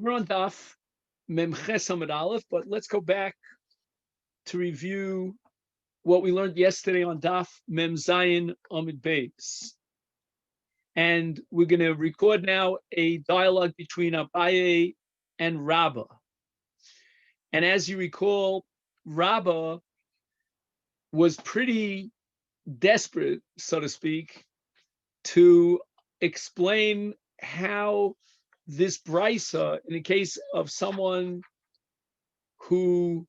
We're on Daf Memches Amud Aleph, but let's go back to review what we learned yesterday on Daf Mem Zayin Amud Beis. And we're going to record now a dialogue between Abaye and Rabbah. And as you recall, Rabbah was pretty desperate, so to speak, to explain how this brisa, in the case of someone who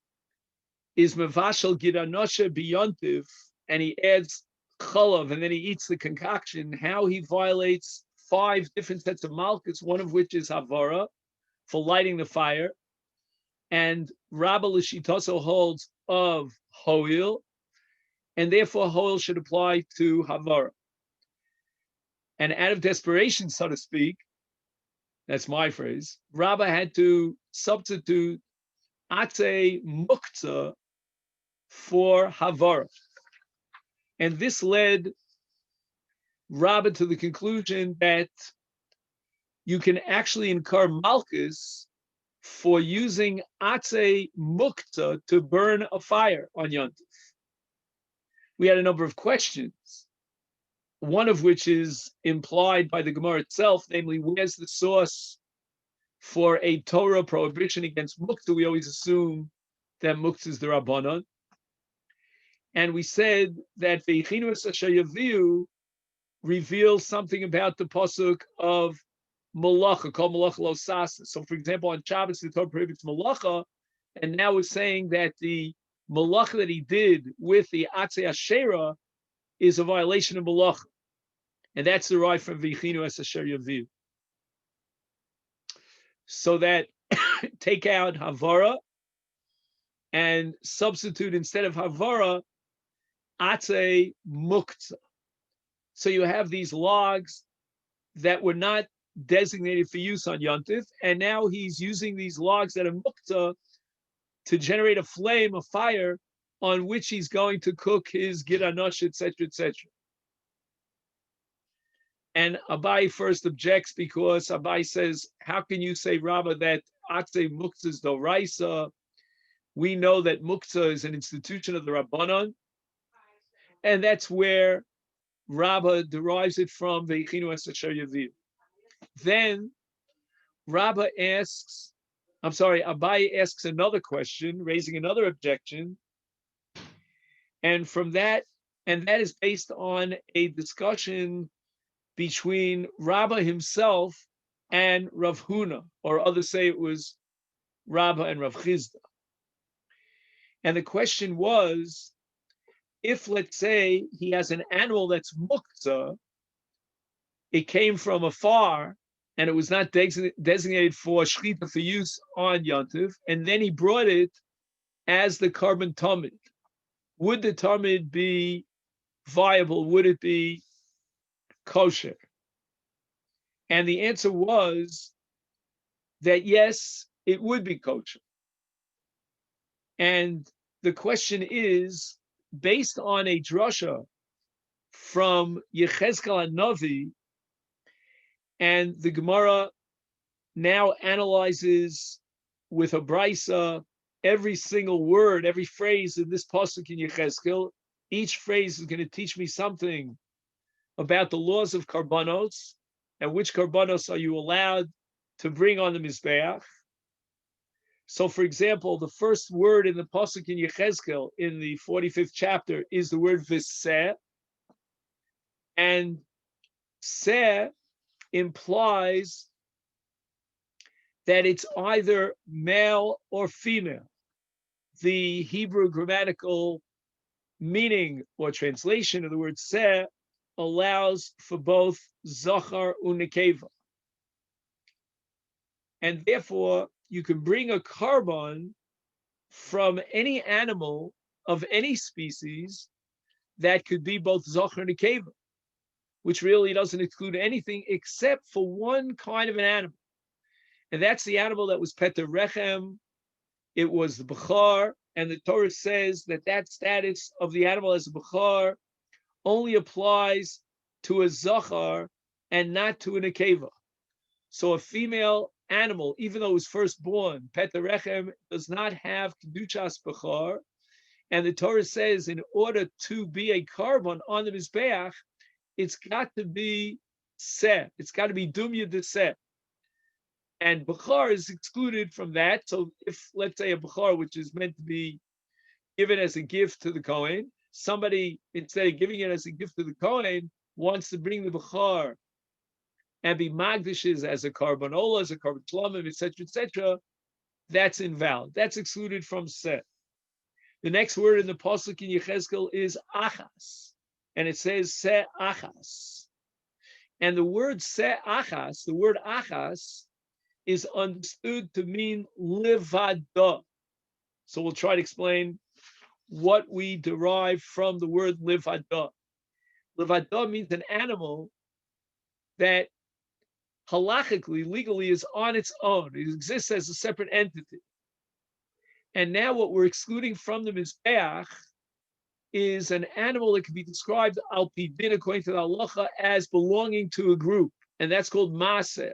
is mevashel gidanoshe biyontiv, and he adds chalav, and then he eats the concoction, how he violates 5 different sets of malchus, one of which is havara, for lighting the fire. And Rabba Lishitoso holds of hoil, and therefore hoil should apply to havara. And out of desperation, so to speak, that's my phrase, Rabba had to substitute atze muktzah for havara. And this led Rabba to the conclusion that you can actually incur malchus for using atze muktzah to burn a fire on Yontif. We had a number of questions, one of which is implied by the Gemara itself, namely, where's the source for a Torah prohibition against muktzah? We always assume that muktzah is the Rabbanon. And we said that BIyun reveals something about the pasuk of malacha, called malacha lo sasa. So, for example, on Shabbos, the Torah prohibits malacha, and now we're saying that the malacha that he did with the atzei asherah is a violation of malacha. And that's derived from V'chinu es asher yaviu. So that take out havara and substitute instead of havara atze muktzah. So you have these logs that were not designated for use on Yontif, and now he's using these logs that are muktzah to generate a flame, a fire, on which he's going to cook his giranosh, etc., etc. And Abai first objects because Abai says, how can you say, Rabba, that atze muktzah is doraisa? We know that muktzah is an institution of the Rabbanon, and that's where Rabba derives it from V'chinu es asher yaviu. Then Rabba asks, Abai asks another question, raising another objection, and that is based on a discussion between Rabba himself and Rav Huna, or others say it was Rabba and Rav Chizda. And the question was, if, let's say, he has an animal that's muktzah, it came from afar, and it was not designated for shechita, for use on Yontif, and then he brought it as the carbon tamid. Would the tamid be viable? Would it be kosher? And the answer was that yes, it would be kosher. And the question is, based on a drasha from Yechezkel HaNavi, and the Gemara now analyzes with a brisa every single word, every phrase in this pasuk in Yechezkel. Each phrase is going to teach me something about the laws of karbanos, and which karbanos are you allowed to bring on the mizbeach. So, for example, the first word in the pasuk in Yechezkel in the 45th chapter is the word v'seh, and seh implies that it's either male or female. The Hebrew grammatical meaning or translation of the word seh allows for both zachar and nekeva. And therefore, you can bring a carbon from any animal of any species that could be both zachar and nekeva, which really doesn't exclude anything except for one kind of an animal. And that's the animal that was Peter Rechem. It was the Bechar, and the Torah says that that status of the animal as a Bechar only applies to a Zachar and not to a Nekeva. So a female animal, even though it was firstborn, Petarechem, does not have Kedushas Bechor. And the Torah says in order to be a carbon on the Mizbeach, it's got to be Seh. It's got to be Dumya de Seh. And Bechor is excluded from that. So if, let's say, a Bechor, which is meant to be given as a gift to the Kohen, somebody, instead of giving it as a gift to the Kohen, wants to bring the Bechor and be Magdishes as a Karbonola, as a Karban Shlomim, etc., that's invalid. That's excluded from Seh. The next word in the Pasuk in Yechezkel is Achas. And it says Se Achas. And the word Se Achas, the word Achas, is understood to mean Livada. So we'll try to explain what we derive from the word Livada. Livada means an animal that halachically, legally, is on its own. It exists as a separate entity. And now what we're excluding from the Mizbeach is an animal that can be described al pi din, according to the halacha, as belonging to a group, and that's called maser.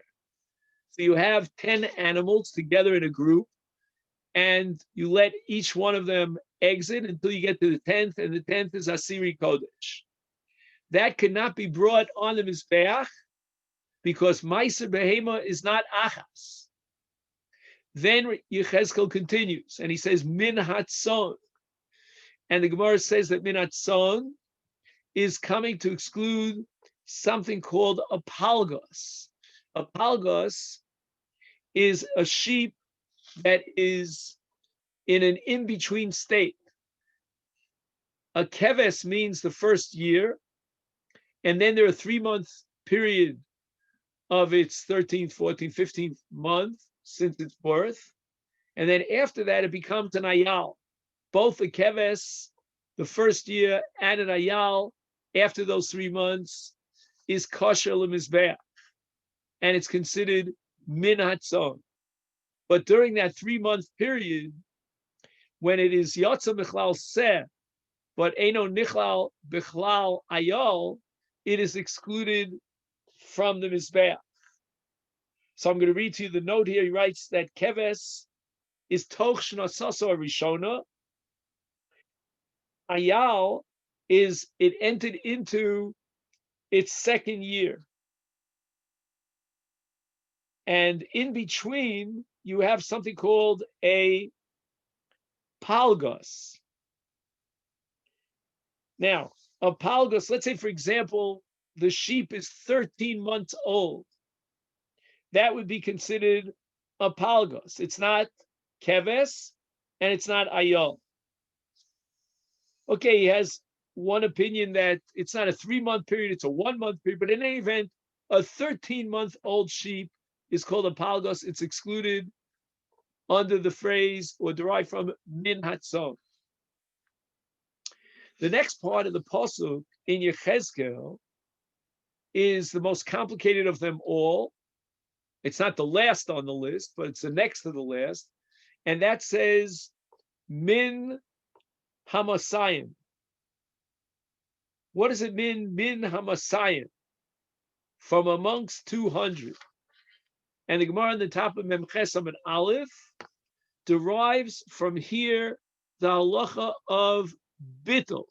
So you have 10 animals together in a group, and you let each one of them exit until you get to the 10th, and the 10th is Asiri Kodesh. That cannot be brought on the Mizbeach because Meiser Behema is not Achas. Then Yechezkel continues, and he says, Min Hatzon. And the Gemara says that Min Hatzon is coming to exclude something called a palgos. A palgos is a sheep that is in an in-between state. A keves means the first year, and then there are 3-month period of its 13th, 14th, 15th month since its birth. And then after that, it becomes an ayal. Both a keves, the first year, and an ayal, after those 3 months, is kosher lemizbeach. And it's considered min hatzon. But during that 3-month period, when it is yotza michlal seh, but eno nichlal bichlal ayal, it is excluded from the mizbeach. So I'm going to read to you the note here. He writes that keves is toch shnasaso rishona. Ayal is it entered into its second year. And in between, you have something called a palgos. Now, a palgos, let's say, for example, the sheep is 13 months old. That would be considered a palgos. It's not keves, and it's not ayol. Okay, he has one opinion that it's not a 3-month period, it's a 1-month period, but in any event, a 13-month-old sheep is called a palgos. It's excluded under the phrase or derived from min hatzon. The next part of the pasuk in Yechezkel is the most complicated of them all. It's not the last on the list, but it's the next to the last. And that says, min hamasayim. What does it mean, min hamasayim? From amongst 200. And the Gemara on the top of Memches and Aleph derives from here the halacha of bittul.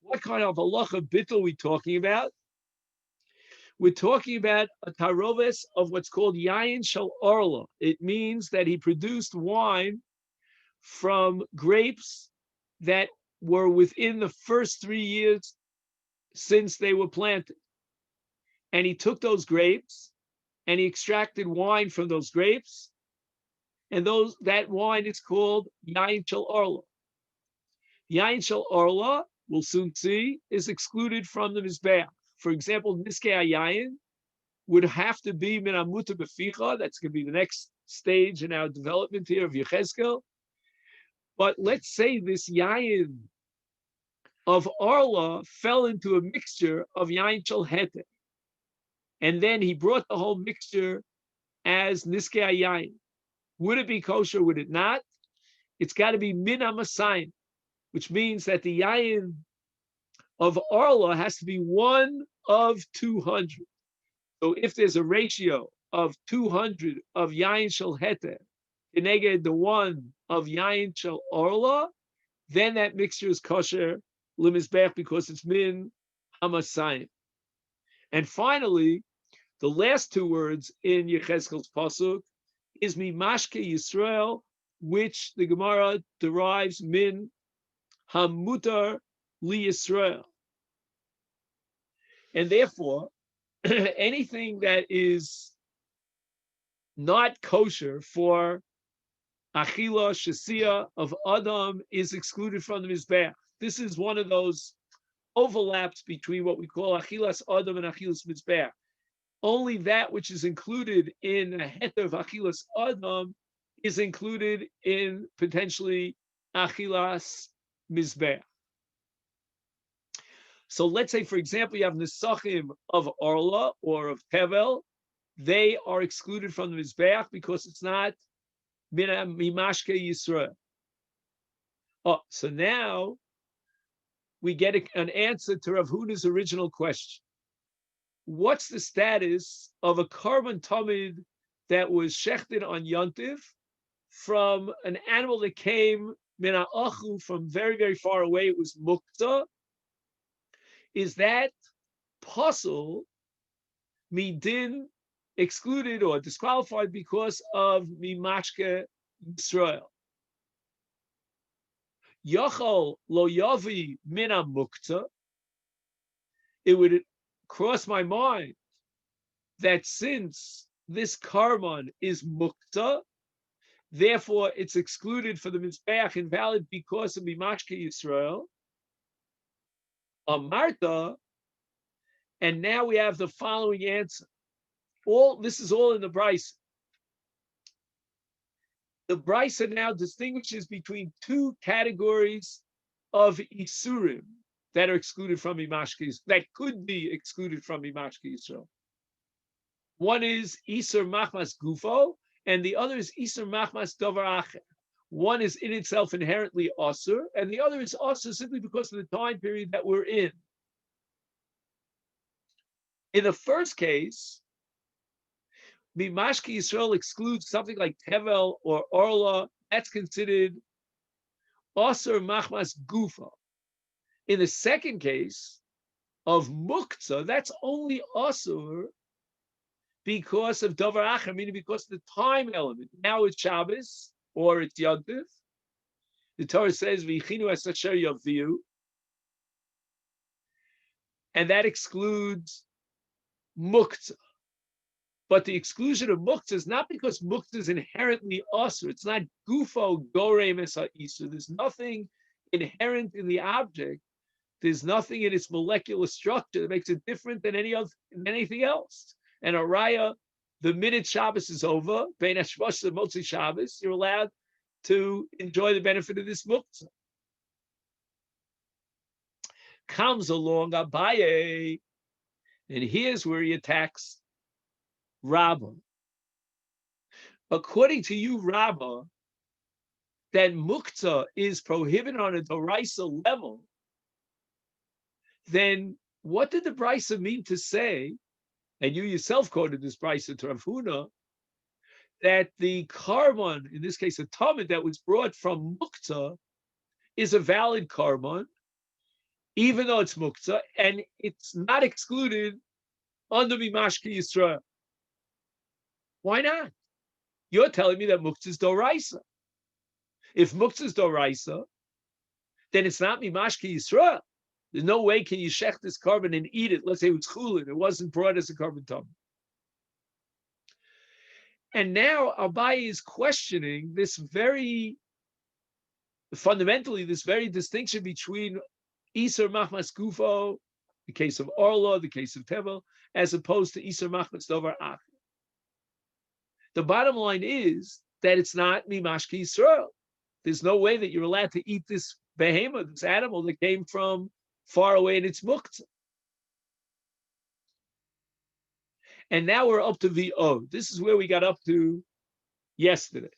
What kind of halacha bittul are we talking about? We're talking about a taroves of what's called yayin shel orla. It means that he produced wine from grapes that were within the first 3 years since they were planted. And he took those grapes and he extracted wine from those grapes. And that wine is called yayin shel orla. Yayin shel orla, we'll soon see, is excluded from the mizbeach. For example, niskei hayayin would have to be min hamuta beficha. That's going to be the next stage in our development here of Yechezkel. But let's say this yayin of orla fell into a mixture of yayin shel hete, and then he brought the whole mixture as niskei hayayin. Would it be kosher? Would it not? It's got to be min hamasayim, which means that the yayin of orla has to be 1 of 200. So if there's a ratio of 200 of yain shel heter, keneged the 1 of yain shel orla, then that mixture is kosher limizbech because it's min hamasayim. And finally, the last 2 words in Yechezkel's pasuk is mimashke Yisrael, which the Gemara derives min hamutar li Yisrael. And therefore, anything that is not kosher for achila shasia of Adam is excluded from the Mizbeach. This is one of those overlaps between what we call achilas Adam and achilas Mizbeach. Only that which is included in a heter of achilas Adam is included in potentially achilas Mizbeach. So let's say, for example, you have nesachim of Orla or of Tevel. They are excluded from the Mizbeach because it's not mimashke Yisrael. Oh, so now we get an answer to Rav Huda's original question. What's the status of a carbon tamid that was shechted on Yontiv from an animal that came mina achu from very, very far away? It was mukta. Is that possible midin excluded or disqualified because of mimashke Yisrael? Yachol lo yavi mina mukta. It would cross my mind that since this karman is mukta, therefore it's excluded for the mizbeach, invalid because of mimashke Yisrael. Amarta, and now we have the following answer. This is all in the Brisa. The Brisa now distinguishes between 2 categories of isurim that are excluded from mimashke, that could be excluded from mimashke Yisrael. One is isur machmas gufo, and the other is isur machmas davar acher. One is in itself inherently asur, and the other is asur simply because of the time period that we're in. In the first case, mimashke Yisrael excludes something like tevel or orla. That's considered asur machmas gufa. In the second case of muktzah, that's only asur because of davar acher, meaning because of the time element. Now it's Shabbos or it's Yom Tov. The Torah says v'chinu es asher yaviu, and that excludes muktzah. But the exclusion of muktzah is not because muktzah is inherently asur. It's not gufo gorem es ha'isur. There's nothing inherent in the object. There's nothing in its molecular structure that makes it different than anything else. And a raya, the minute Shabbos is over, bein hashvosh and motzi Shabbos, you're allowed to enjoy the benefit of this muktzah. Comes along Abaye, and here's where he attacks Rabbah. According to you, Rabbah, that muktzah is prohibited on a doraisa level, then what did the Brisa mean to say, and you yourself quoted this Brisa to Rav Huna, that the karban, in this case a tamid that was brought from muktzah, is a valid karban, even though it's muktzah, and it's not excluded under mimashke Yisrael. Why not? You're telling me that muktzah is doraisa. If muktzah is doraisa, then it's not mimashke Yisrael. There's no way can you shech this carbon and eat it. Let's say it's chulin. It wasn't brought as a carbon tamid. And now Abaye is questioning this fundamentally, this very distinction between Isur Machmas Gufo, the case of Orla, the case of Tevel, as opposed to Isur Machmas Dovar Acher. The bottom line is that it's not Mimashke Yisrael. There's no way that you're allowed to eat this behemoth, this animal that came from far away in its muktzah. And now we're up to VO. This is where we got up to yesterday.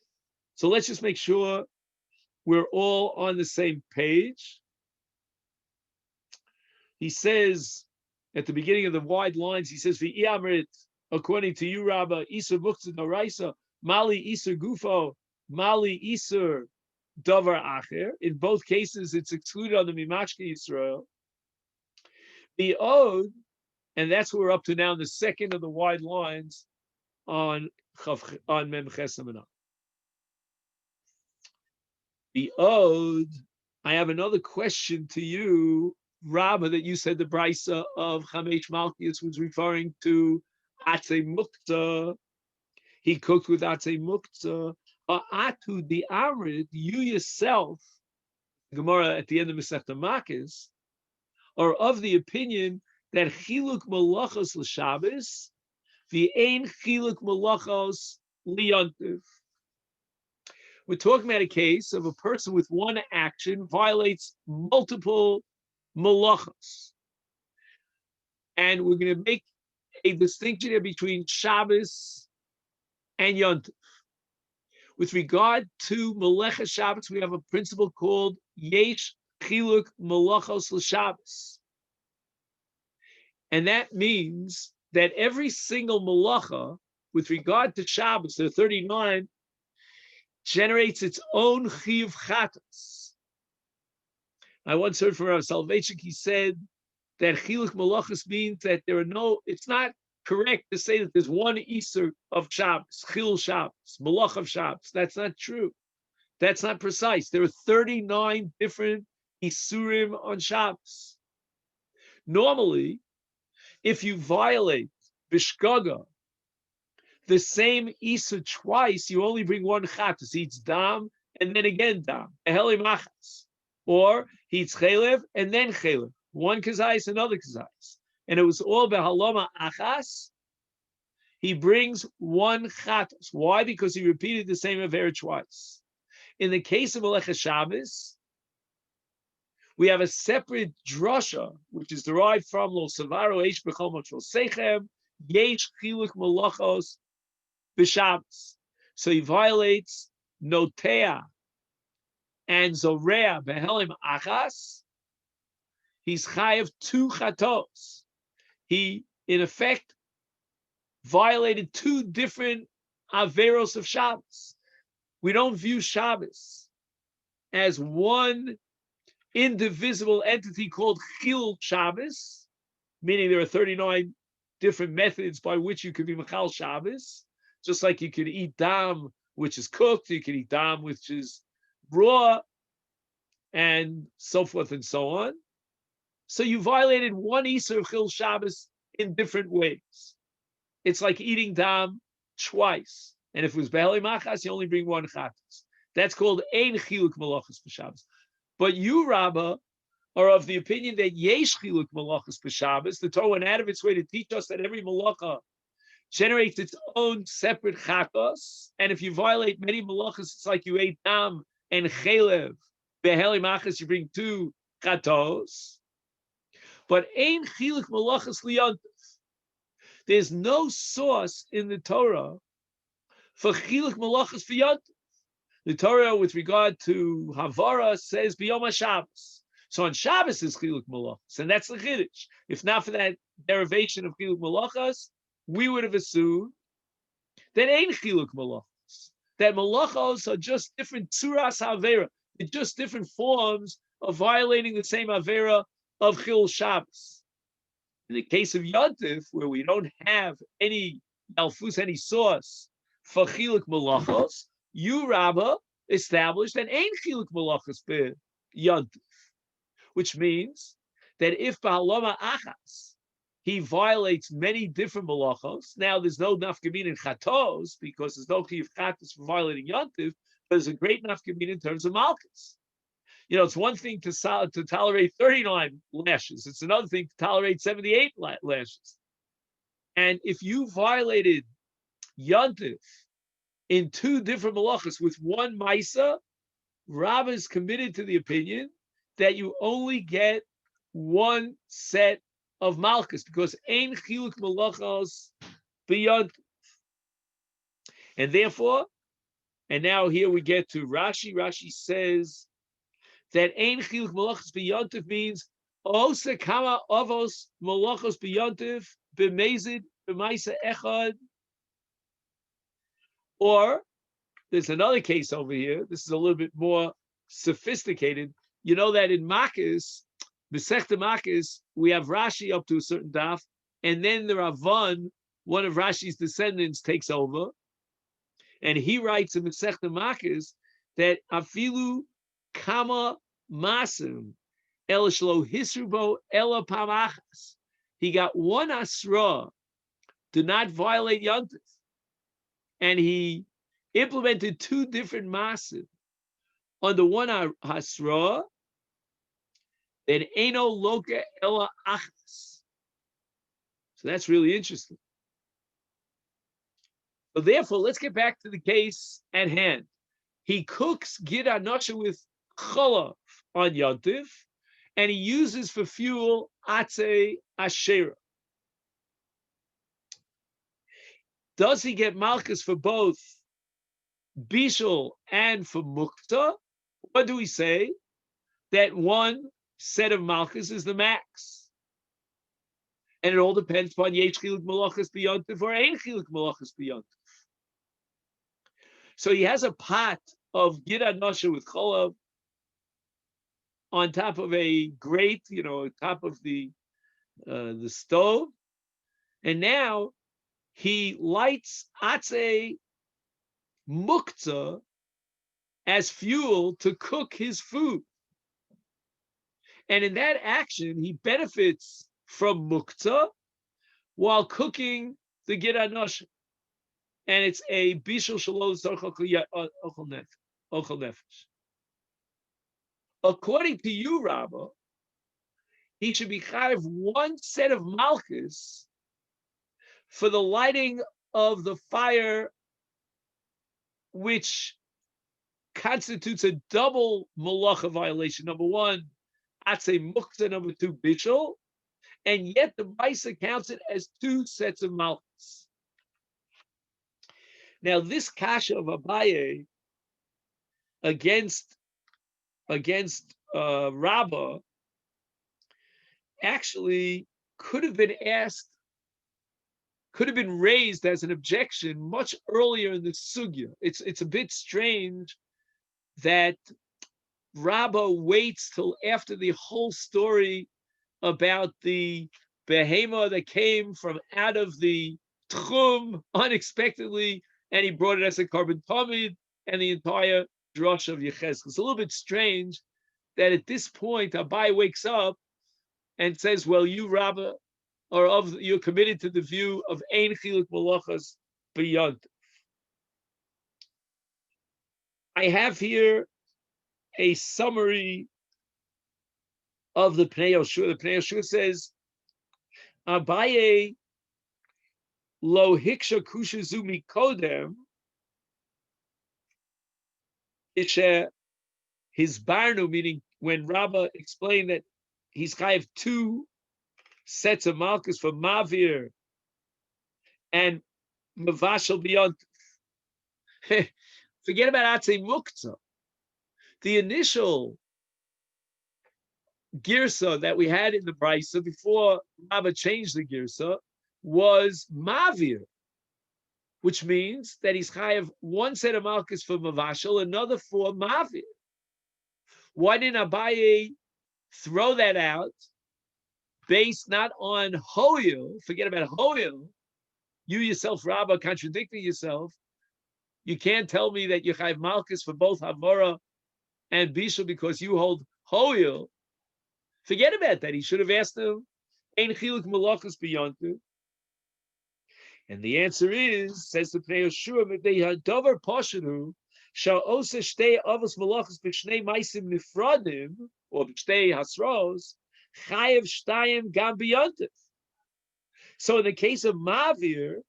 So let's just make sure we're all on the same page. He says, at the beginning of the wide lines, he says, V'iyamrit according to you, Rabba, Isur Muktzah Doraisa, Mali Isur Gufo, Mali Isur Davar Acher. In both cases, it's excluded on the Mimashke Yisrael. BIyun, and that's what we're up to now, the second of the wide lines on Mem Chesamana. BIyun, I have another question to you, Rabba, that you said the Brisa of Chamesh Malkius was referring to Atze Mukta. He cooked with Atze Mukta. Atu the Amrid, you yourself, Gemara at the end of Masechet Makis, are of the opinion that Chiluk Malachos l'Shabbos, the Ein Chiluk Malachos liYontiv. We're talking about a case of a person with one action violates multiple malachos. And we're going to make a distinction here between Shabbos and Yontif. With regard to Melecha Shabbos, we have a principle called Yesh Chiluk Malachos L'Shabbos. And that means that every single malacha, with regard to Shabbos, there are 39, generates its own chiyuv chatas. I once heard from Rav Soloveitchik, he said that chiluk malachos means that there are no, it's not correct to say that there's one Isur of Shabbos, chil Shabbos, malach of Shabbos. That's not true. That's not precise. There are 39 different Isurim on Shabbos. Normally, if you violate bishgaga, the same Isur twice, you only bring one chatas. He eats dam and then again dam. Eheli machas. Or he eats chelev and then chelev. One kazayis, another kazayis. And it was all behaloma achas. He brings one chatas. Why? Because he repeated the same avera twice. In the case of Melecha Shabbos, we have a separate drasha, which is derived from Lo Savaro Eish B'chol Motzol Sechem, Yesh Chiluk Malachos B'Shabbos. So he violates Notea and Zorea Behelim Achas. He's chayav 2 chatos. He, in effect, violated 2 different averos of Shabbos. We don't view Shabbos as one indivisible entity called Chil Shabbos, meaning there are 39 different methods by which you could be Machal Shabbos, just like you could eat dam, which is cooked, you could eat dam, which is raw, and so forth and so on. So you violated one Isur of Chil Shabbos in different ways. It's like eating dam twice. And if it was Beheli Machas, you only bring one Chatas. That's called Ein Chiluk Malachas B'Shabbos. But you, Rabbah, are of the opinion that Yesh Chiluk Malachas B'Shabbos. The Torah went out of its way to teach us that every malacha generates its own separate Chatas. And if you violate many malachas, it's like you ate dam and chelev. Beheli Machas, you bring 2 Chatos. But Ein Chiluk Malachas liYontif. There's no source in the Torah for Chiluk Malachas for Yontif. The Torah, with regard to Havara, says B'Yom HaShabbos. So on Shabbos is Chiluk Malachas, and that's the Chiddush. If not for that derivation of Chiluk Malachas, we would have assumed that ain't Chiluk Malachas. That Malachos are just different Tzuras HaAvera. They're just different forms of violating the same Avera of Chil Shabbos. In the case of Yontif, where we don't have any Alfus, any source for Chiluk Malachos, you, Rabbah, established that ain't Chiluk Malachos be Yontif, which means that if B'haloma Achas, he violates many different malachos. Now, there's no nafkamin in chatos because there's no chiyuv chatos for violating Yontif, but there's a great nafkamin in terms of malchus. You know, it's one thing to tolerate 39 lashes. It's another thing to tolerate 78 lashes. And if you violated Yontif in 2 different malachos with one maisa, Rabbah is committed to the opinion that you only get one set of malchus because ein chiluk malachos b'Yontif. And therefore, and now here we get to Rashi. Rashi says that ein chiluk malachos b'Yontif means osa kama avos malachos b'Yontif b'mezid b'maisa echad, or there's another case over here. This is a little bit more sophisticated. You know that in Makis, Masechet Makis, we have Rashi up to a certain daf, and then the Ravan, one of Rashi's descendants, takes over, and he writes in Masechet Makis that afilu kama masim el shlo hisrubo ela pamachas. He got one asra, to not violate Yontif, and he implemented two different masim. On the one hasra, then eno loka ela achas. So that's really interesting. So therefore, let's get back to the case at hand. He cooks gid anosha with cholav on Yontif, and he uses for fuel atze asherah. Does he get malchus for both bishul and for mukta? What do we say? That one set of malchus is the max, and it all depends upon yesh chiluk malachas b'yontif or ein chiluk malachas b'yontif. So he has a pot of gid anosha with cholav on top of a grate, on top of the stove, and now he lights atze mukta as fuel to cook his food. And in that action, he benefits from mukta while cooking the gid anosha. And it's a bishul shalom ochel nefesh. According to you, Rabba, he should be chayav one set of malchus for the lighting of the fire, which constitutes a double malacha violation. Number one, atze mukta. Number two, bishul. And yet the Maisa counts it as two sets of malchus. Now, this kasha of Abaye against Rabbah actually could have been raised as an objection much earlier in the sugya. It's a bit strange that Rabbah waits till after the whole story about the behema that came from out of the tchum unexpectedly, and he brought it as a carbon tamid, and the entire drush of Yechezkel. It's a little bit strange that at this point Abai wakes up and says, "Well, you Rabbah you're committed to the view of ein chiluk malachas b'yontif." I have here a summary of the Pnei Yoshua. The Pnei Yoshua says, Abaye lo hiksha kushazu mikodem, his barnu, meaning when Rabbah explained that he's chayav two sets of malchus for mavir and mavashal beyond. Forget about atze mukta. The initial girsa that we had in the brisa before Rabbah changed the girsa was mavir, which means that he's chayav one set of malchus for mavashal, another for mavir. Why didn't Abaye throw that out based not on hoil? Forget about hoil. You yourself, Rabbah, contradicting yourself. You can't tell me that you chayav malchus for both Havara and Bishul because you hold hoil. Forget about that. He should have asked him, "Ein chiluk malachas b'yontif." And the answer is, says the Pnei Yoshua, "They hadavar pashanu shall osa shtei avos malachas b'shnei maisim nifradim or b'shtei hasros chayev shtayim gam b'yontif." So in the case of Mavir,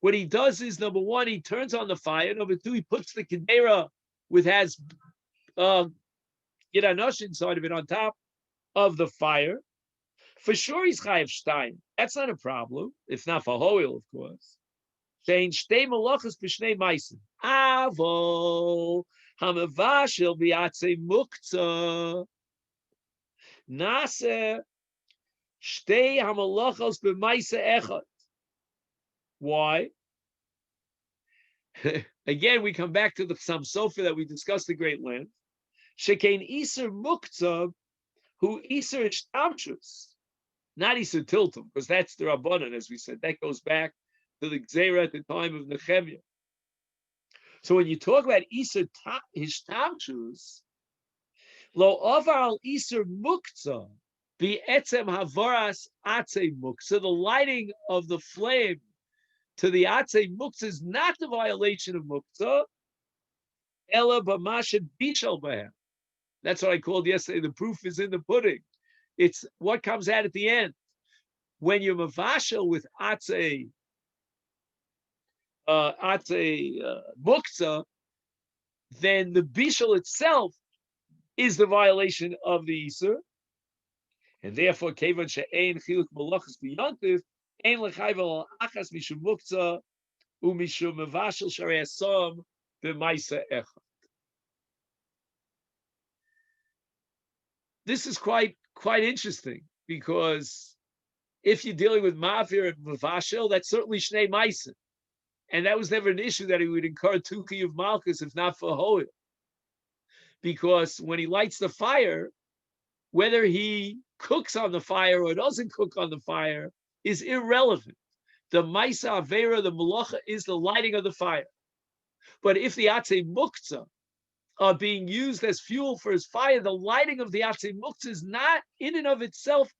what he does is, number one, he turns on the fire. Number two, he puts the kedera with has Yidanosh inside of it on top of the fire. For sure, he's chayav shtayim. That's not a problem, if not for hoil, of course. Shein shtei malachas b'shnei maisim. Avo hamavashil bi'atze mukta nase shtei hamalachos b'maisa echad. Why? Again, we come back to the Chassam Sofer that we discussed at great length. Shekain Iser Muktzah, who Iser Ishtamshus, not Iser Tiltum, because that's the Rabbanan, as we said. That goes back to the Gzeira at the time of Nehemiah. So when you talk about Iser Ishtamshus, Lo Avar Iser Muktzah, be Etzem Havaras Atze Muktzah, the lighting of the flame to the Atze Muktzah is not the violation of Muktzah, Ela B'mashet Bishal B'hem. That's what I called yesterday. The proof is in the pudding. It's what comes out at the end. When you're mavashel with Atze Muktzah, then the Bishal itself is the violation of the Isur. And therefore, Kevan she'ein chiluk malachas b'yantiv, ein l'chayv al achas mishum muktzah u'mishum mevashel sharei asom b'maisa echad. This is quite interesting, because if you're dealing with mavir and mevashel, that's certainly shnei maisa, and that was never an issue that he would incur tuki of malchus if not for hoil, because when he lights the fire, whether he cooks on the fire or doesn't cook on the fire is irrelevant. The Maisa Avera, the Malacha, is the lighting of the fire. But if the Atze Muktzah are being used as fuel for his fire, the lighting of the Atze Muktzah is not in and of itself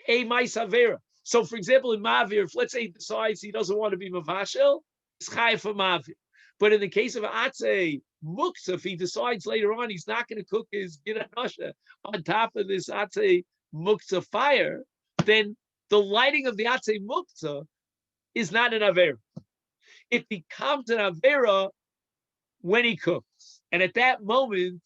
a Maisa Avera. So, for example, in Mavir, if let's say he decides he doesn't want to be Mavashel, it's Chayef for Mavir. But in the case of Atze Muktzah, if he decides later on he's not going to cook his Giranasha on top of this Atze Muktzah fire, then the lighting of the Atze Muktzah is not an Avera. It becomes an Avera when he cooks. And at that moment,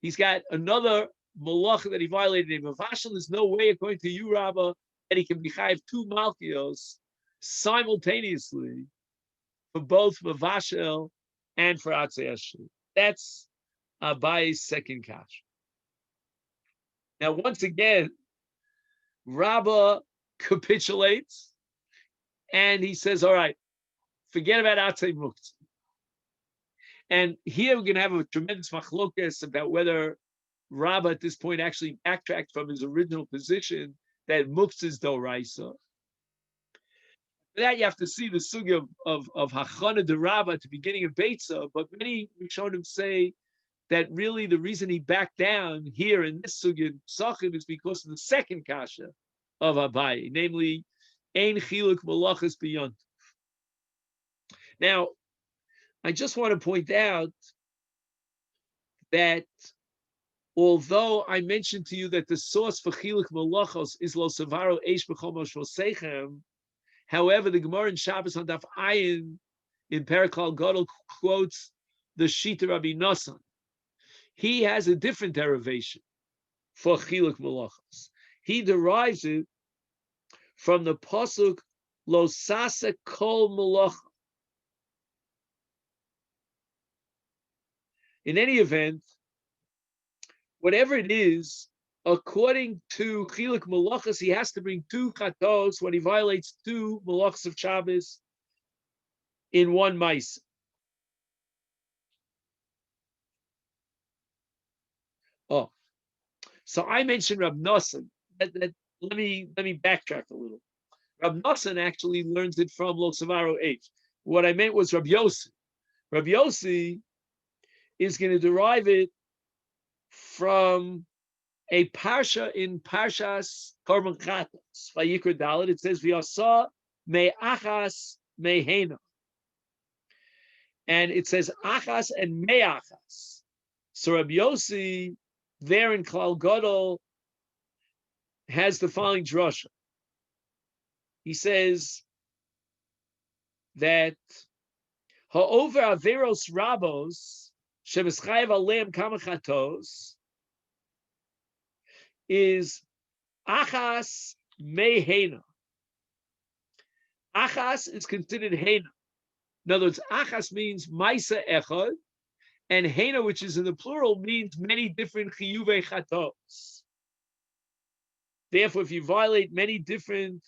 he's got another Malach that he violated in Mavashel. There's no way, according to you, Rabbah, that he can be chayiv two Malkios simultaneously for both Mavashel and for Atze Eshli. That's Abaye's second kasha. Now, once again, Rabbah capitulates and he says, all right, forget about Atze Muktzah. And here we're going to have a tremendous machlokas about whether Rabbah at this point actually backtracked from his original position that Muktzah is Doraisa. For that, you have to see the sugi of Hachana de Rabbah at the beginning of Beitza, but many Rishonim say that really the reason he backed down here in this sugi in Pesachim is because of the second kasha of Abaye, namely, Ein Chiluk Malachas BIyun. Now, I just want to point out that although I mentioned to you that the source for Chiluk Malachos is Lo Savaro Eish B'chomosh Vosechem, however, the Gemara in Shabbos on Daf Ayin in Periklal Gadol quotes the Shita Rabbi Nosson. He has a different derivation for Chiluk Malachos. He derives it from the pasuk Lo Sasa Kol Malacha. In any event, whatever it is, according to Chiluk Malachas, he has to bring two chatos when he violates two malachas of Shabbos in one mice. Oh, so I mentioned Rab Nosson. Let me backtrack a little. Rab Nosson actually learns it from Lo Savaro H. What I meant was Rab Yossi. Rab Yossi is going to derive it from a parsha in Parshas Korban Chatos. Vayikra Dalet, it says, V'yasa me'achas me'hena. And it says achas and me'achas. So Rabbi Yossi, there in Klal Gadol, has the following drasha. He says that ha'over averos rabos shemischayev aleim kama chatos is achas mehena. Achas is considered hena. In other words, achas means maisa echad, and hena, which is in the plural, means many different chiyuvei chatos. Therefore, if you violate many different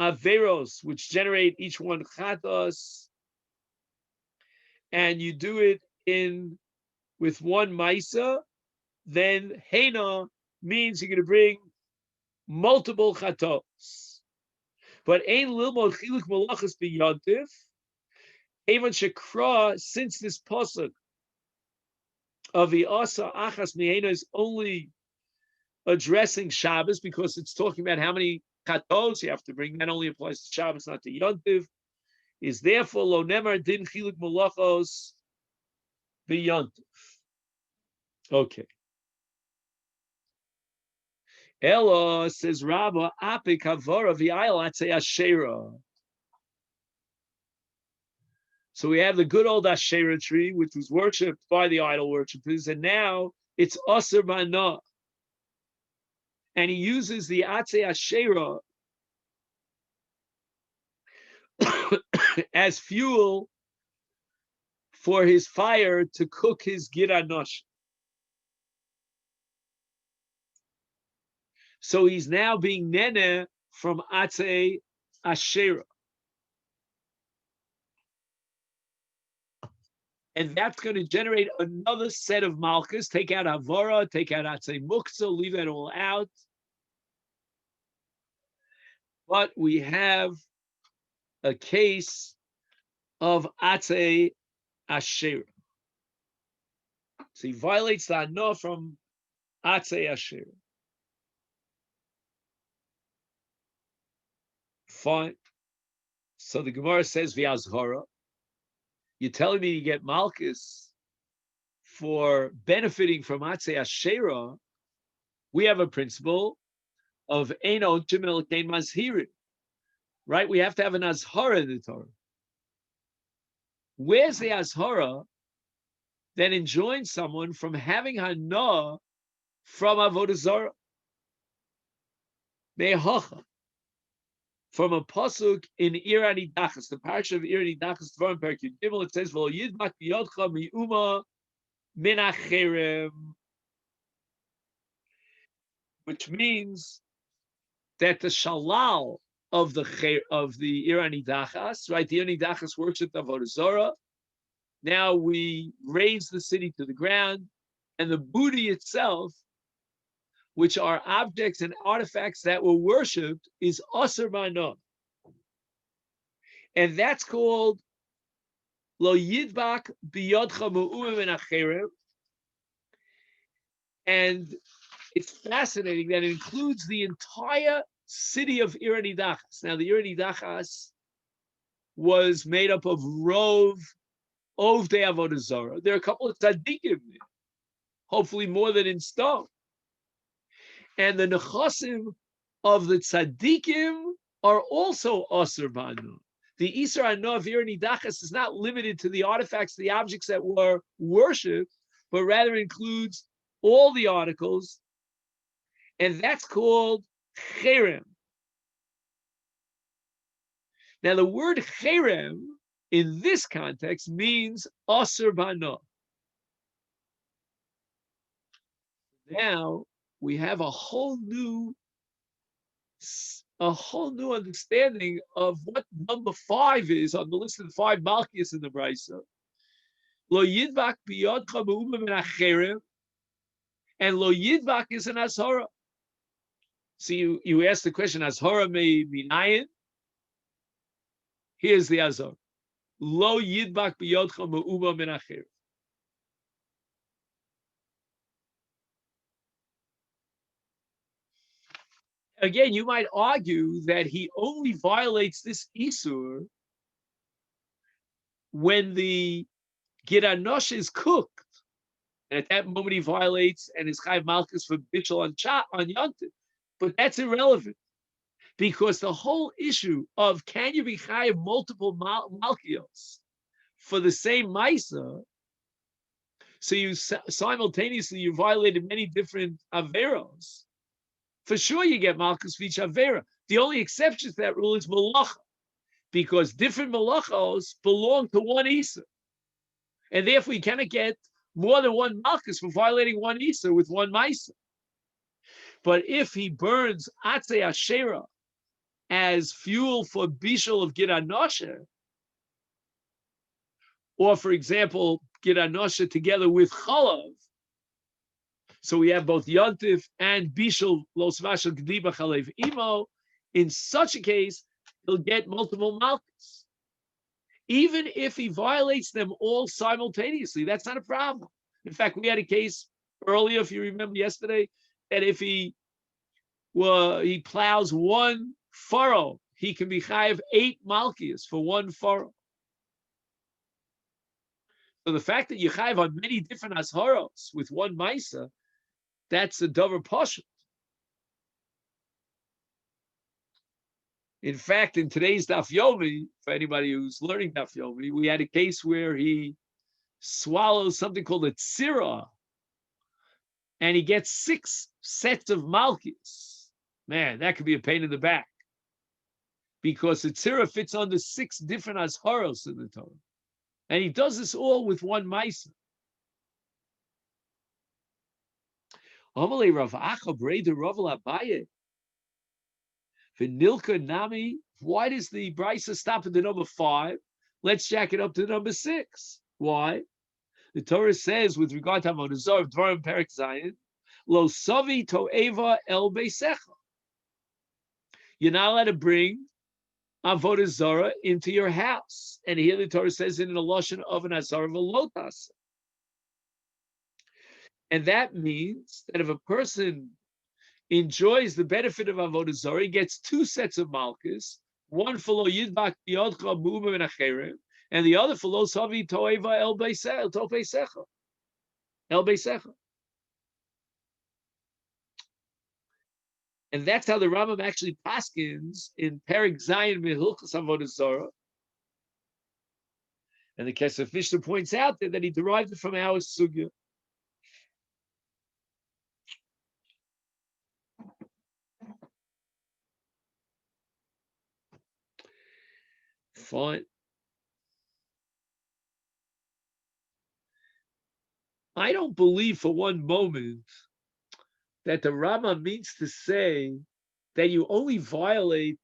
averos, which generate each one chatos, and you do it with one maisa, then hena means you're going to bring multiple chatos. But ein lilmod chiluk malachas b'yontif, even shekra, since this pasuk of the asa achas mihena is only addressing Shabbos because it's talking about how many chatos you have to bring. That only applies to Shabbos, not to Yontiv. Is therefore lo nemar din chiluk malachos b'yontif. Okay. Ella says Rabba apik havara v'ayil atzei ashera. So we have the good old Asherah tree, which was worshipped by the idol worshippers, and now it's Aser Mana. And he uses the Atzei Asherah as fuel for his fire to cook his Giranosh. So he's now being Nene from Atzei Asherah. And that's going to generate another set of malchus. Take out Havara, take out Atzei Muktzah, leave that all out. But we have a case of Atzei Asherah. So he violates the Anah from Atzei Asherah. Fine. So the Gemara says, V'azhara. You're telling me you get Malchus for benefiting from Atzei Asherah. We have a principle of Eino Jimel Kein Mazhirin. Right? We have to have an Azhara in the Torah. Where's the Azhara that enjoins someone from having Hana from Avodah Zarah? Me'hacha. From a pasuk in Irani Dachas, the parsha of Irani Dachas, Dvarim Perek Yud Gimel, it says, "V'lo yidbak biyodcha mi'uma min acherem," which means that the shalal of the Irani Dachas, right? The Irani Dachas worshipped Avodah Zarah. Now we raise the city to the ground, and the booty itself, which are objects and artifacts that were worshipped, is Aser Mana. And that's called Lo Yidbak Biyodcha Mu'umim min Acherem. And it's fascinating that it includes the entire city of Irani Dachas. Now, the Irani Dachas was made up of Rov, Ovdei Avodah Zarah. There are a couple of tzaddikim there, hopefully more than in stone. And the nechasim of the tzaddikim are also Aser Banu. The Isra Hana of Irani Dachas is not limited to the artifacts, the objects that were worshipped, but rather includes all the articles, and that's called cherem. Now, the word cherem in this context means Aser Banu. Now we have a whole new understanding of what number 5 is on the list of the 5 Malchus in the Brisa. Lo yidbak biyodcha me'uma min acherem, and lo yidbak is an azhara. So you ask the question, azhara minayin? Here's the azhara. Lo yidbak biyodcha me'uma min acherem. Again, you might argue that he only violates this Isur when the Giranosh is cooked. And at that moment, he violates and is Chayav Malchus for Bitchel on Yontif. But that's irrelevant because the whole issue of can you be Chayav multiple Malchios for the same Maisa, so you simultaneously you violated many different Averos. For sure, you get Malchus for each Avera. The only exception to that rule is Malacha, because different Malachos belong to one Isa. And therefore, you cannot get more than one Malchus for violating one Isa with one Maisa. But if he burns Atzei Asherah as fuel for bishul of Gid Anosha, or for example, Gid Anosha together with Chalav. So we have both Yontif and Bishul Los Vashel Gdiba Chalev Imo. In such a case, he'll get multiple malchus. Even if he violates them all simultaneously, that's not a problem. In fact, we had a case earlier, if you remember yesterday, that if he plows one furrow, he can be chayav 8 malchus for one furrow. So the fact that you chayav on many different asharos with one maisa, that's a davar pashut. In fact, in today's Daf Yomi, for anybody who's learning Daf Yomi, we had a case where he swallows something called a tzira, and he gets 6 sets of malchus. Man, that could be a pain in the back, because the tzira fits under 6 different azharos in the Torah. And he does this all with one maisa. Amalei Rav Acha Breder Rav Abaye. V'nilka Nami, why does the Brisa stop at the number 5? Let's jack it up to number 6. Why? The Torah says, with regard to Avodah Zarah, Dvarim Perek Zayin, Lo Savi To'eva El Beisecha. You're not allowed to bring Avodah Zarah into your house. And here the Torah says in the Lashon of an Azar Velotas. And that means that if a person enjoys the benefit of Avodah Zarah, he gets 2 sets of malchus, one for Lo Yidbak Biyodcha Muma Ben Acherem, and the other for Lo Savi To'eva El Beisecha. El Beisecha. And that's how the Rambam actually paskins in Perek Zayin Mehilchos Avodah Zarah. And the Kesef Mishnah points out there that he derived it from our sugya. Fine. I don't believe for one moment that the Rama means to say that you only violate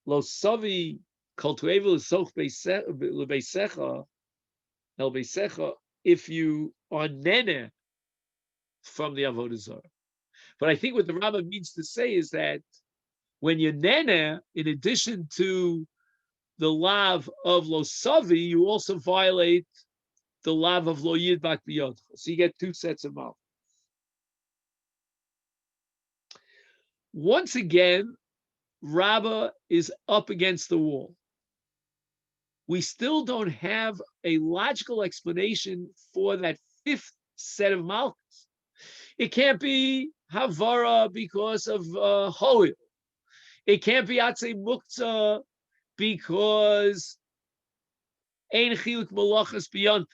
Lo Savi Kol Tu'eva L'Soch L'Beisecha El Beisecha if you are nene from the Avodah Zarah. But I think what the Rama means to say is that when you're nene, in addition to the lav of Lo Savi, you also violate the lav of Lo Yidbak Biyodcha. So you get 2 sets of mouth. Once again, Rabbah is up against the wall. We still don't have a logical explanation for that 5th set of malchus. It can't be Havara because of Hoil. It can't be Atzei Muktzah because Ein Chiluk Malachas BIyun.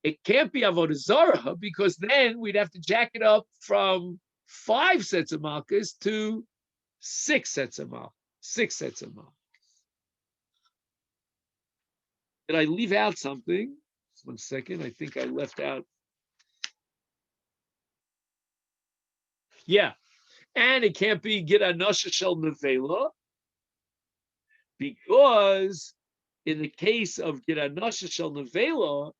It can't be Avodah Zarah because then we'd have to jack it up from 5 sets of malchus to 6 sets of malchus. 6 sets of malchus. Did I leave out something? Just 1 second. I think I left out. Yeah. And it can't be Gid Anosha Shel Nevela because in the case of Gid Anosha Shel Nevela,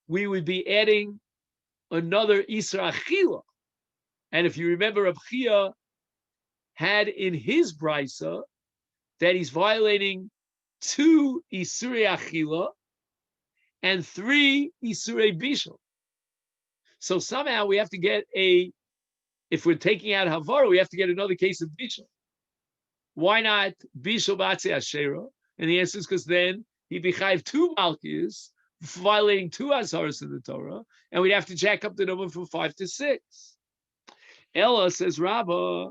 we would be adding another Isra Achila. And if you remember, Reb Chia had in his brisa that he's violating 2 Isurei Achila and 3 Isurei Bishul. So somehow we have to get if we're taking out Havara, we have to get another case of Bishul. Why not Bishul B'atzei Asherah? And the answer is because then he'd be chayiv 2 malchus, violating 2 azharos in the Torah, and we'd have to jack up the number from 5 to 6. Ella says, Rabbah,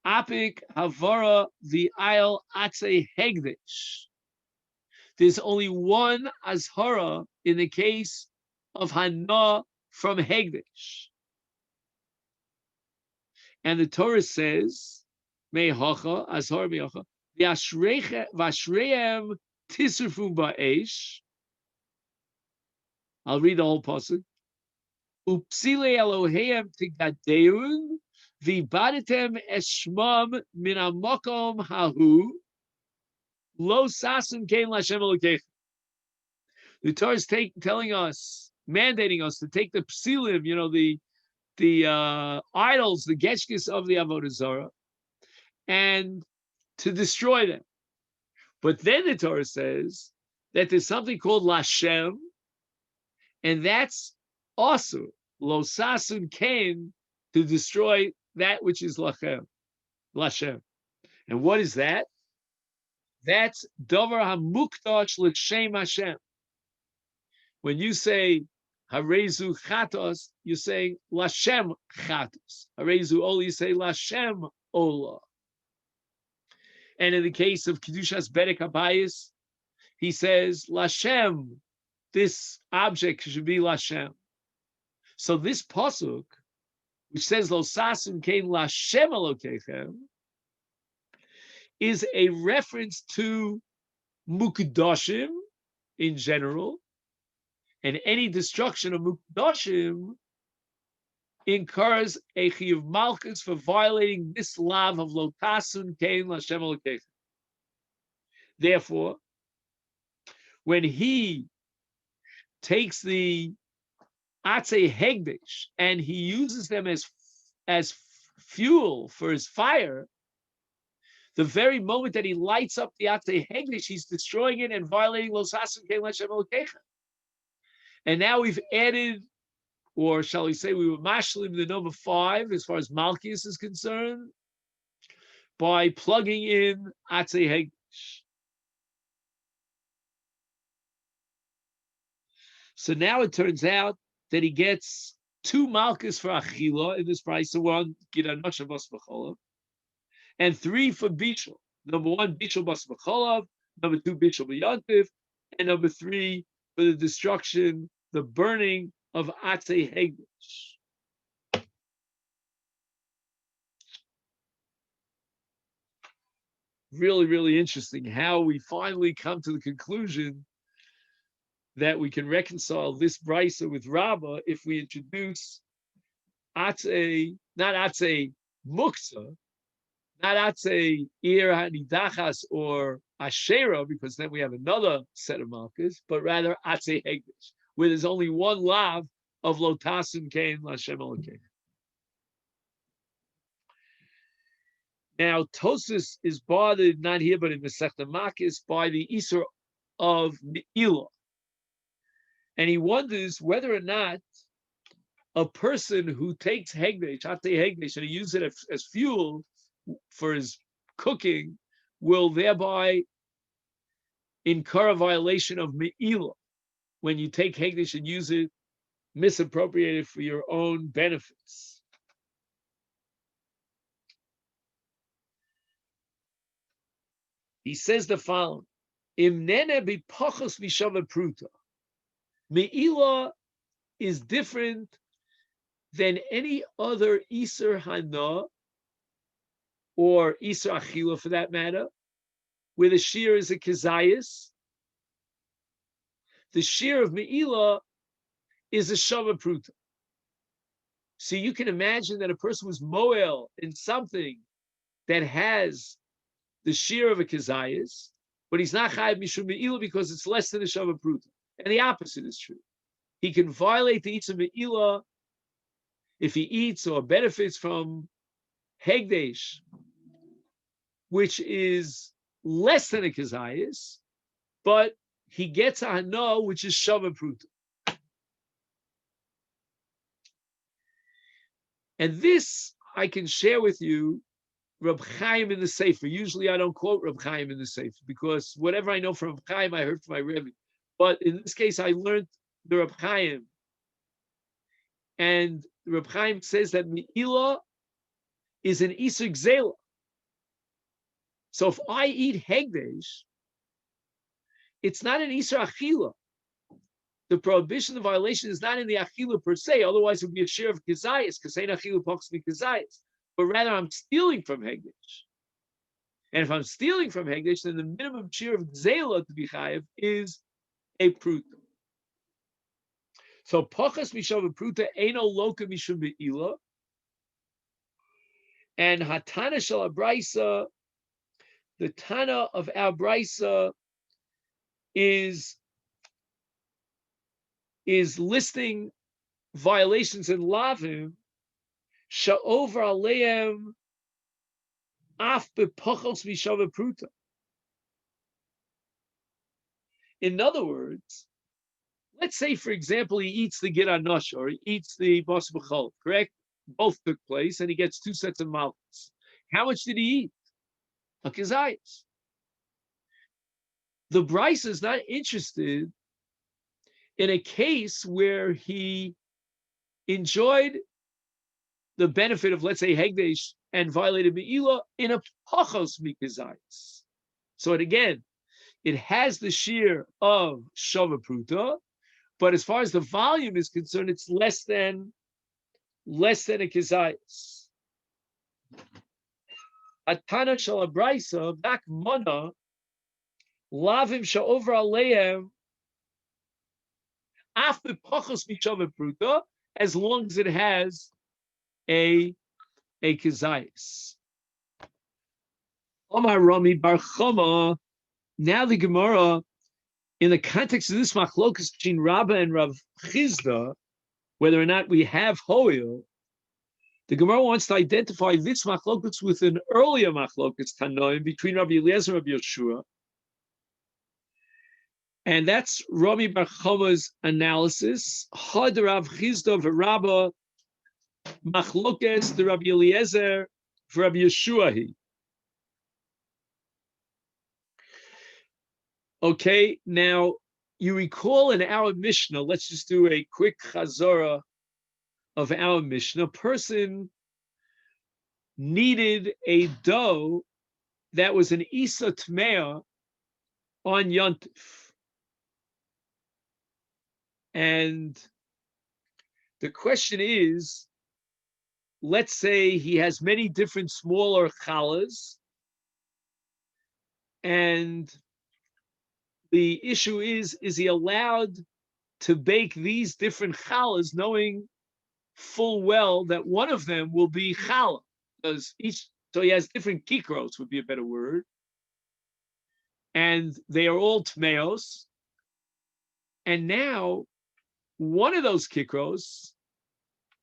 Apik Havara the Isle Atzei Hegdish. There's only one azhara in the case of Hana from Hegdish. And the Torah says, Mehacha, Azhar Mehacha, Vashreim Tisrfu Ba'esh. I'll read the whole pasuk. Upsile Eloheim tigadeun, vibaditem eshmam min amokom hahu, lo sasun kein Lashem Elokeichem. The Torah is telling us, mandating us to take the psilim, the idols, the getchkis of the Avodah Zarah, and to destroy them. But then the Torah says that there's something called Lashem, and that's also lo sasun kain, to destroy that which is Lashem. And what is that? That's davar hamukdash l'shem Hashem. When you say harezu chatos, you're saying Lashem chatos. Harezu ola, you say Lashem ola. And in the case of Kedushas Bedek Habayis, he says Lashem, this object should be Lashem. So this pasuk, which says Lo sasun kein Lashem Elokeichem, is a reference to Mukdashim in general, and any destruction of Mukdashim incurs a chiyuv malchus for violating this lav of Lo tasun kein Lashem Elokeichem. Therefore, when he takes the Atzei Hegdesh and he uses them as fuel for his fire, the very moment that he lights up the Atzei Hegdesh, he's destroying it and violating Lo sasun kein Lashem Elokeichem. And now we've added, or shall we say, we were mashlim the number 5 as far as Malchus is concerned by plugging in Atzei Hegdesh. So now it turns out that he gets 2 Malchus for Achila in this price, so we're on Gidanosh Bas B'cholav, and 3 for Bishul. Number 1, Bishul Bas B'cholav, number 2, Bishul B'yantiv, and number 3 for the destruction, the burning of Atzei Hegdesh. Really, really interesting how we finally come to the conclusion that we can reconcile this brisa with Rabbah if we introduce Atzei, not Atzei Muksa, not Atzei Ir HaNidachas or Asherah, because then we have another set of malchus, but rather Atzei Hegdesh, where there's only one lav of Lo tasun kein Lashem Elokeichem. Now, Tosfos is bothered, not here, but in Masechet Makis, by the Isur of Me'ilah. And he wonders whether or not a person who takes Hegdesh, Atzei Hegdesh, and he uses it as fuel for his cooking, will thereby incur a violation of Me'ilah when you take Hegdesh and use it, misappropriate it for your own benefits. He says the following: Imnene b'pachos mishava pruta. Me'ilah is different than any other Isur Hana or Isur Achila for that matter, where the shear is a kezayis. The shear of Me'ilah is a shava pruta. So you can imagine that a person was moel in something that has the shear of a kezayis, but he's not chayav mishum Me'ilah because it's less than a shava pruta. And the opposite is true. He can violate the Isur Me'ilah if he eats or benefits from Hegdesh, which is less than a kezayis, but he gets a hana, which is shava pruta. And this I can share with you Reb Chaim in the Sefer. Usually I don't quote Reb Chaim in the Sefer because whatever I know from Reb Chaim, I heard from my Rebbe. But in this case, I learned the Reb Chaim. And Reb Chaim says that Me'ilah is an Isur Gzela. So if I eat Hegdesh, it's not an Isur Achila. The prohibition, the violation is not in the Achila per se, otherwise it would be a share of Kezayis, because ain't Achila poks me Kezayis. But rather I'm stealing from Hegdesh. And if I'm stealing from Hegdesh, then the minimum share of Gzela to be chayiv is a pruta. So Pachas Mishava Pruta Eino Loka Mishum Be'ila, and Hatana Shal Abraisa, the Tana of our Braisa is listing violations in Lavim, Sha'over Aleim Af B'Pachos Mishava Pruta. In other words, let's say, for example, he eats the Gid Anosh, or he eats the Bas B'chol, correct? Both took place, and he gets 2 sets of malchus. How much did he eat? A kazayas. The Bryce is not interested in a case where he enjoyed the benefit of, let's say, Hegdesh and violated Me'ila in a pachos mikazayas. So it has the shear of Shava Pruta, but as far as the volume is concerned, it's less than a kizayas. Atana shalabraisa back mana lavim sha'over aleim after pachos mishava pruta, as long as it has a kizayas. Omar Rami Bar Chama. Now the Gemara, in the context of this machlokas between Rabba and Rav Chizda, whether or not we have hoil, the Gemara wants to identify this machlokas with an earlier machlokas tanoim between Rabbi Eliezer and Rabbi Yeshua, and that's Rami Bar Chama's analysis. Had Rav Chizda v'Rabba machlokas the Rabbi Eliezer for Rabbi Yeshua. Okay, now you recall in our Mishnah, let's just do a quick chazara of our Mishnah. A person needed a dough that was an Isa Tmea on Yontif. And the question is, let's say he has many different smaller challahs, and the issue is he allowed to bake these different challahs, knowing full well that one of them will be challah, because so he has different kikros, would be a better word, and they are all tmeos. And now one of those kikros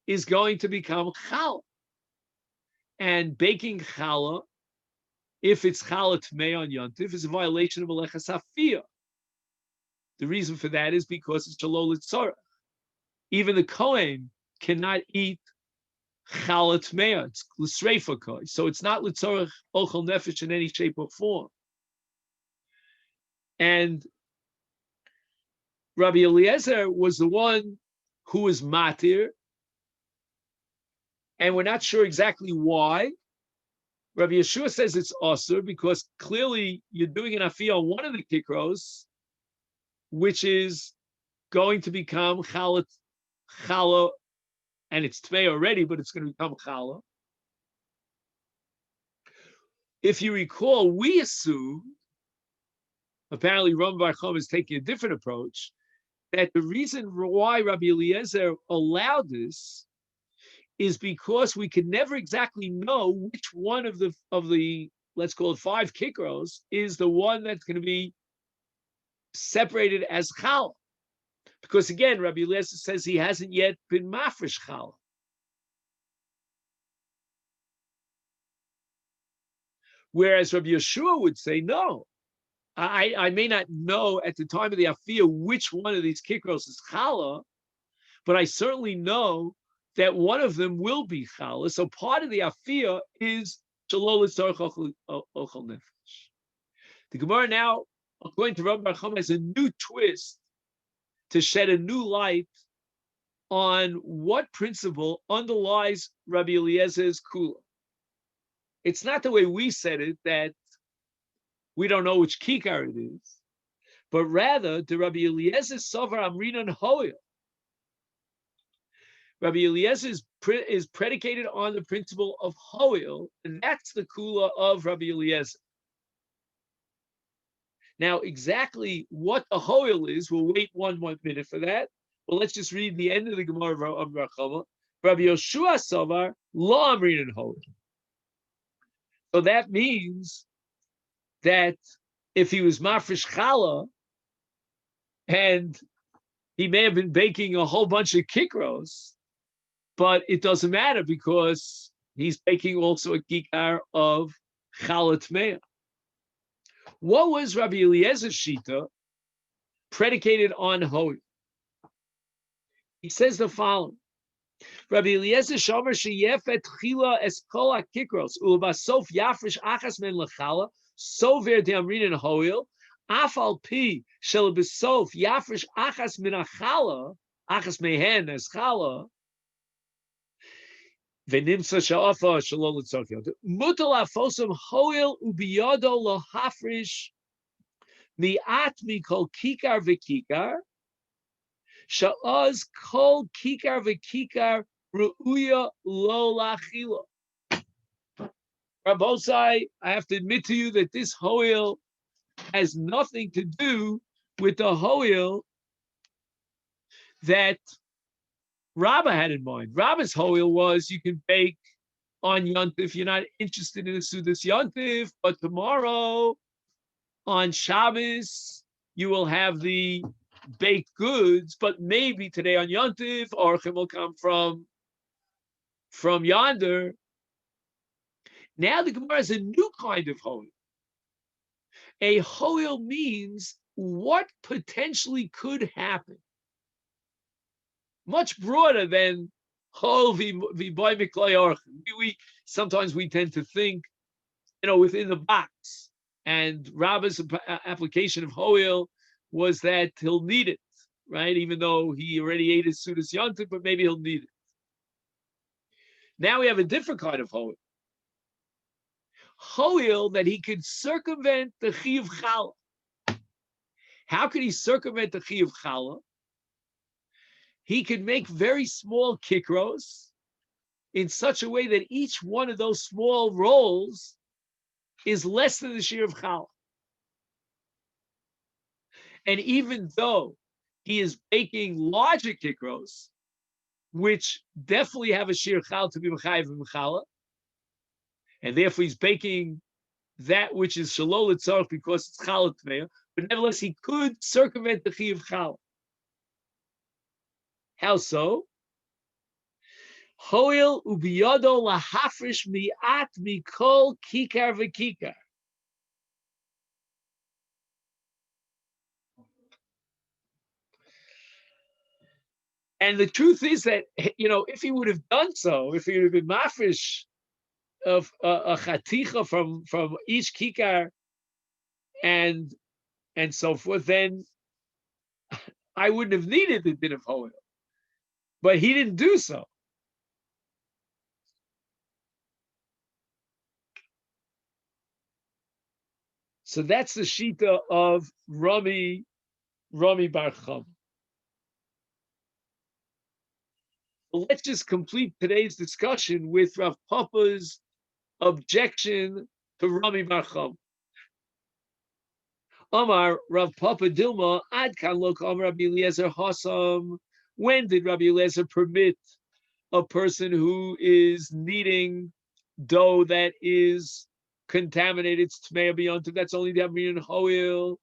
is going to become challah, and baking challah, if it's challah tmei on yontif, is a violation of alecha safiyah. The reason for that is because it's shalol litzorah. Even the Kohen cannot eat challah tmeya. It's l'sreifa koi. So it's not litzorah ochel nefesh in any shape or form. And Rabbi Eliezer was the one who was matir, and we're not sure exactly why. Rabbi Yeshua says it's asur because clearly you're doing an afiyah on one of the kikros, which is going to become challah, and it's tmei already, but it's going to become challah. If you recall, we assume, apparently Rambam Bar Chama is taking a different approach, that the reason why Rabbi Eliezer allowed this is because we could never exactly know which one of the let's call it 5 kikros is the one that's going to be separated as challah. Because again, Rabbi Eliezer says he hasn't yet been mafresh challah. Whereas Rabbi Yeshua would say, no, I may not know at the time of the afiyah which one of these kikros is challah, but I certainly know that one of them will be challah. So part of the afiyah is shalol litzorach ochel nefesh. The Gemara now, according to Rabbi Bar Chama, has a new twist to shed a new light on what principle underlies Rabbi Eliezer's kula. It's not the way we said it, that we don't know which kikar it is, but rather the Rabbi Eliezer sover amrinan hoil. Rabbi Eliezer is predicated on the principle of hoil, and that's the kula of Rabbi Eliezer. Now, exactly what the hoil is, we'll wait one minute for that. Well, let's just read the end of the Gemara of Rachava. Rabbi Yoshua Savar Lo Amrin and Holy. So that means that if he was mafresh challah and he may have been baking a whole bunch of kikros, but it doesn't matter because he's baking also a kikar of challah tmeah. What was Rabbi Eliezer's shita predicated on holy? He says the following: Rabbi Eliezer shomer sheyefet chila es kol hakikros u'basof yafresh achas men lechala sover de'amrin and hoil af al pi shel besof yafresh achas min achala achas mehen es chala v'nimtza sha'afa shelo l'tzokyo mutal afosim hoil u'biyado lohafresh mi'at mikol kikar v'kikar sha'az kol kikar v'kikar ru'uya lo lachila. Rabbosai, I have to admit to you that this hoil has nothing to do with the hoil that Rabbah had in mind. Rabbah's hoil was you can bake on Yontif. You're not interested in the Sudas Yontif, but tomorrow on Shabbos you will have the baked goods, but maybe today on Yontif, Orchim will come from yonder. Now the Gemara is a new kind of hoil. A hoil means what potentially could happen. Much broader than hoil v'boy miklay orchim. Sometimes we tend to think, within the box. And Rabbah's application of hoil was that he'll need it, right? Even though he already ate his Sudas Yontif, but maybe he'll need it. Now we have a different kind of hoil. Hoil that he could circumvent the Chiyuv Challah. How could he circumvent the Chiyuv Challah? He could make very small kikros in such a way that each one of those small rolls is less than the shear of Challah. And even though he is baking larger kikros, which definitely have a shear Challah to be Mechayev and Mechallah, and therefore he's baking that which is Shalol Tzarech because it's Challah Tmeah, but nevertheless he could circumvent the Chiyuv Challah. How so? Hoil ubiyado lahafresh mi'at mikol kikar v'kikar. And the truth is that, if he would have done so, if he would have been mafresh of a chaticha from each kikar and so forth, then I wouldn't have needed the din of hoil. But he didn't do so. So that's the shita of Rami Bar Chama. Well, let's just complete today's discussion with Rav Papa's objection to Rami Bar Chama. Amar Rav Papa Dilma Ad Kan Lo Amar Rabbi Eliezer Hasam. When did Rabbi Eliezer permit a person who is kneading dough that is contaminated? It's Tmeah b'yontiv. That's only the Amrin and Hoil.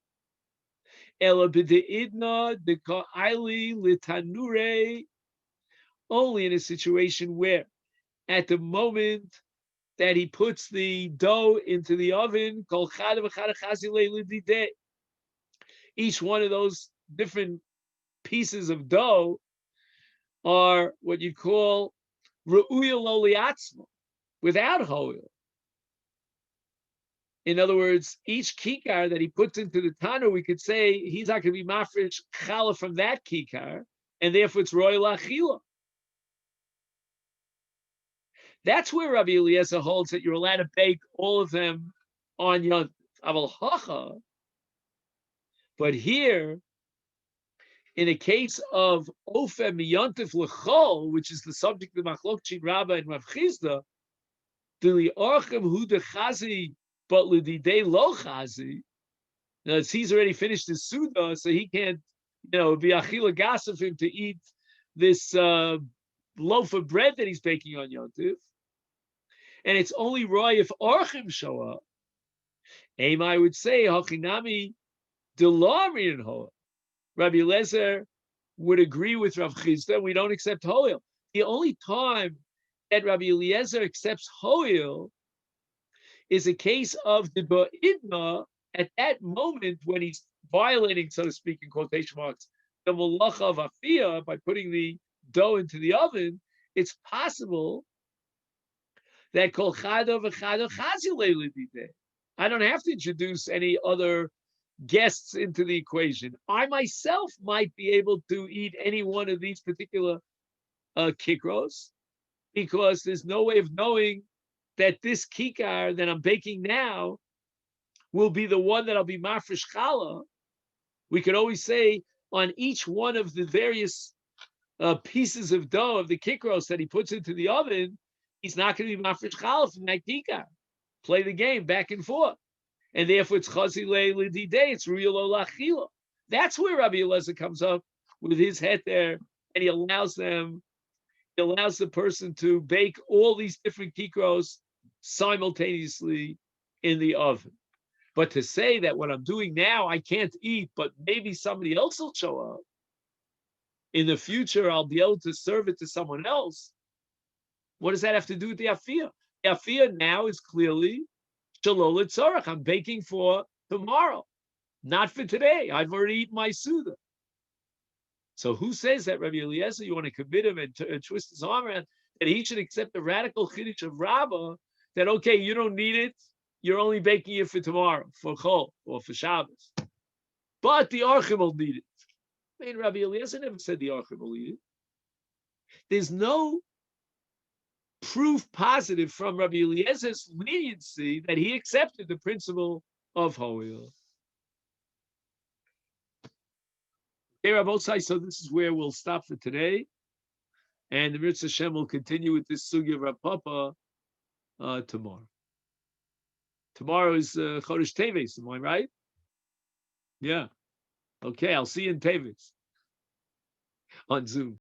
Ela b'de'idna deka'ili litanure. Only in a situation where, at the moment that he puts the dough into the oven, kol chad v'chad chazilei lidideh. Each one of those different pieces of dough are what you call ru'uya lo liatzma, without hoil. In other words, each kikar that he puts into the tanur, we could say he's not going to be mafresh challah from that kikar, and therefore it's royal achila. That's where Rabbi Eliezer holds that you're allowed to bake all of them on Yontif. Aval hacha. But here, in a case of Ofe Miyontif L'chol, which is the subject of Machlok Chin Rabbah and Rav Chizda, Dili Orchem Hu de Chazi, but L'didei Lo Chazi. Now, he's already finished his Suda, so he can't it would be achila gas of him to eat this loaf of bread that he's baking on Yom Tov. And it's only roy if orchim show up. Aim, I would say, hachinami delari in hoa. Rabbi Lezer would agree with Rav Chisda. We don't accept hoil. The only time that Rabbi Eliezer accepts hoil is a case of the ba'idna at that moment when he's violating, so to speak, in quotation marks, the malacha of afiyah by putting the dough into the oven. It's possible that kol chado v'chado chazilei lidideh. I don't have to introduce any other guests into the equation. I myself might be able to eat any one of these particular kikros, because there's no way of knowing that this kikar that I'm baking now will be the one that I'll be mafresh challah. We could always say on each one of the various pieces of dough of the kikros that he puts into the oven, he's not going to be mafresh challah from that kikar. Play the game back and forth. And therefore it's chazilei lididei, it's real olachila. That's where Rabbi Eliezer comes up with his head there, and he allows the person to bake all these different kikros simultaneously in the oven. But to say that what I'm doing now I can't eat, but maybe somebody else will show up in the future, I'll be able to serve it to someone else. What does that have to do with the afiyah? The afiyah now is clearly shalol tzorach. I'm baking for tomorrow, not for today. I've already eaten my suda. So who says that, Rabbi Eliezer, you want to commit him and twist his arm around, that he should accept the radical chiddush of Rabbah, that, okay, you don't need it, you're only baking it for tomorrow, for Chol, or for Shabbos. But the Archim will need it. I mean, Rabbi Eliezer never said the Archim will need it. There's no proof positive from Rabbi Eliezer's leniency that he accepted the principle of Hoil. Okay, Rabbi Osai, so this is where we'll stop for today. And the Mitzvah Hashem will continue with this Sugya of Rav Papa tomorrow. Tomorrow is Chodesh Teves, am I right? Yeah. Okay, I'll see you in Teves on Zoom.